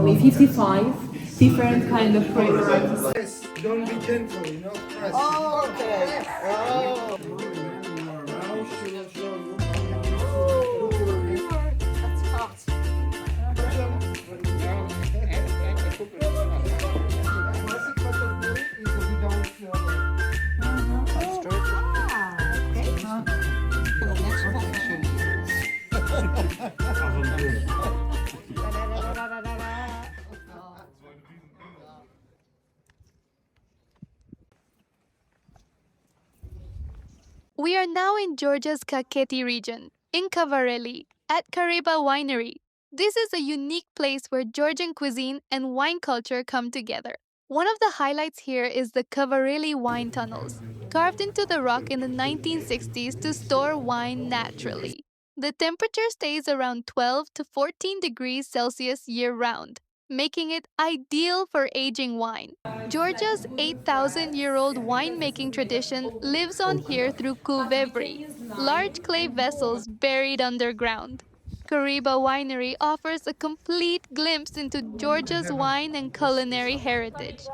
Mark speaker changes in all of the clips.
Speaker 1: only 55 different kind of flavors.
Speaker 2: Yes, don't be gentle, press.
Speaker 3: Oh, okay. Oh.
Speaker 2: Now she will show you.
Speaker 3: That's hot.
Speaker 2: Classic Khachapuri is without
Speaker 4: We are now in Georgia's Kakheti region, in Kvareli, at Khareba Winery. This is a unique place where Georgian cuisine and wine culture come together. One of the highlights here is the Kvareli wine tunnels, carved into the rock in the 1960s to store wine naturally. The temperature stays around 12 to 14 degrees Celsius year-round, making it ideal for aging wine. Georgia's 8,000-year-old winemaking tradition lives on here through kuvevri, large clay vessels buried underground. Khareba Winery offers a complete glimpse into Georgia's wine and culinary heritage.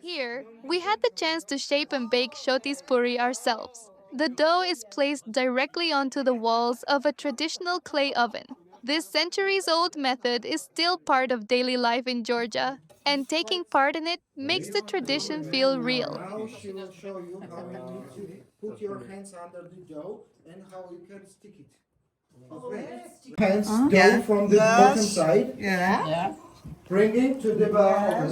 Speaker 4: Here, we had the chance to shape and bake Shotis Puri ourselves. The dough is placed directly onto the walls of a traditional clay oven. This centuries-old method is still part of daily life in Georgia, and taking part in it makes the tradition feel real.
Speaker 2: Now she will show you how you need to put your hands under the dough and how you can stick it. Okay. Hands down from the bottom side.
Speaker 3: Yeah.
Speaker 2: Bring it to the oven.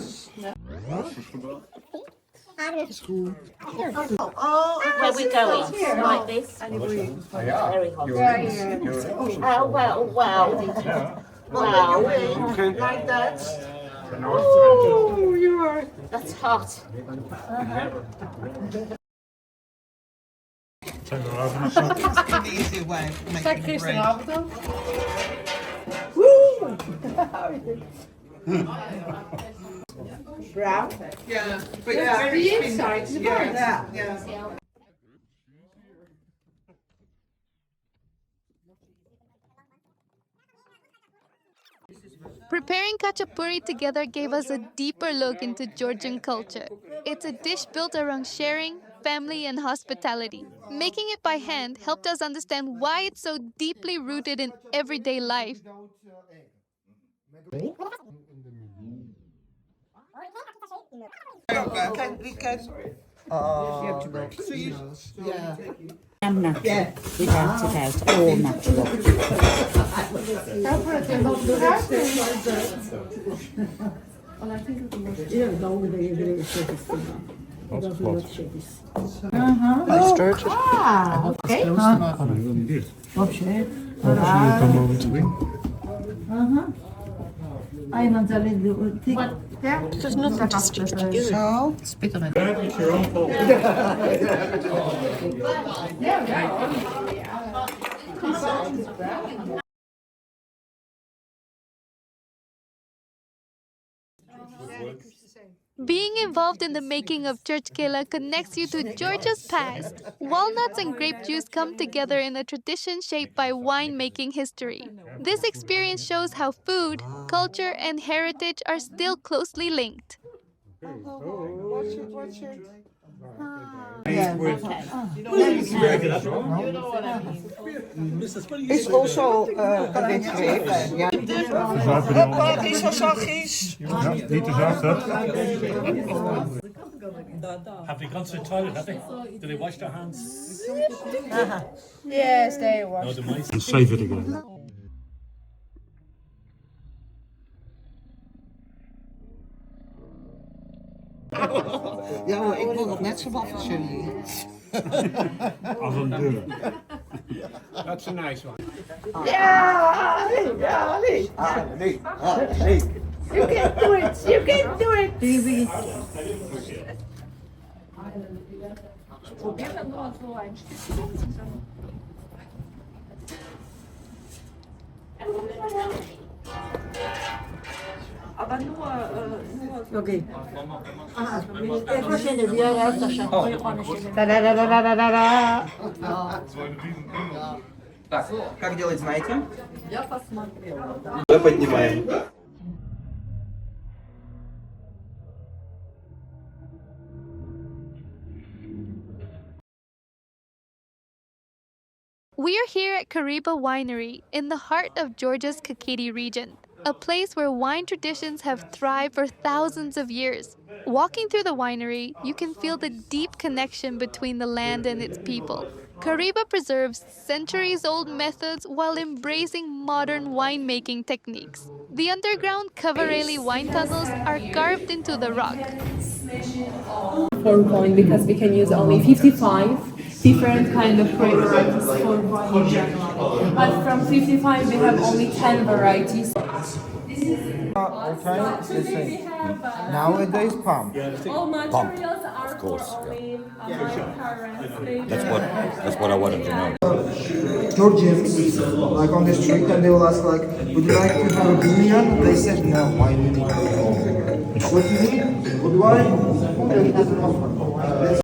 Speaker 3: Where we going? Like this? Very hot. Oh, wow, wow. Wow.
Speaker 2: Like that.
Speaker 3: Oh, you are. That's hot.
Speaker 5: An easier way of making bread.
Speaker 1: Brown.
Speaker 5: Yeah, but
Speaker 1: The inside, the brown.
Speaker 5: yeah.
Speaker 4: Preparing Khachapuri together gave us a deeper look into Georgian culture. It's a dish built around sharing, family, and hospitality. Making it by hand helped us understand why it's so deeply rooted in everyday life.
Speaker 3: I'm natural. Without a doubt, all natural.
Speaker 5: That's Georgian.
Speaker 1: Okay.
Speaker 6: Come over to me.
Speaker 5: There's nothing to stick together. So, spit on it.
Speaker 6: It's your own fault.
Speaker 4: Being involved in the making of Churchkhela connects you to Georgia's past. Walnuts and grape juice come together in a tradition shaped by winemaking history. This experience shows how food, culture, and heritage are still closely linked.
Speaker 5: Watch it. It's also a bit sweet. Yeah. Wat is er zachtjes?
Speaker 6: Ja, niet te zacht, hè?
Speaker 7: Have they gone to the toilet, have they? Do they wash their hands?
Speaker 1: Yes, they were.
Speaker 7: No, the mice.
Speaker 6: And save it again.
Speaker 5: Ja hoor, ik wil dat net zo wat als jullie.
Speaker 6: Als een deur.
Speaker 7: That's a nice one.
Speaker 1: Yeah, you can do it. You can do it. Probieren nur so ein Stückchen. Aber nur
Speaker 3: Okay. Да-да-да-да-да-да.
Speaker 8: Так, как делать, знаете?
Speaker 1: я посмотрела, да.
Speaker 8: Мы поднимаем.
Speaker 4: We are here at Khareba Winery in the heart of Georgia's Khachapuri region, a place where wine traditions have thrived for thousands of years. Walking through the winery, you can feel the deep connection between the land and its people. Khareba preserves centuries-old methods while embracing modern winemaking techniques. The underground Kvareli wine tunnels are carved into the rock.
Speaker 1: 4 point because we can use only 55 different kind of grape varieties for wine in general. But from 55 we have only 10 varieties.
Speaker 2: Okay, listen. Nowadays, palm.
Speaker 1: All materials are
Speaker 9: of course,
Speaker 1: for
Speaker 9: yeah.
Speaker 1: only
Speaker 9: That's what I wanted to know.
Speaker 2: Georgians, like on the street, and they will ask like, would you like to have a bouillon? They said no, why do you need a bouillon? What do you need? Good wine? It doesn't offer.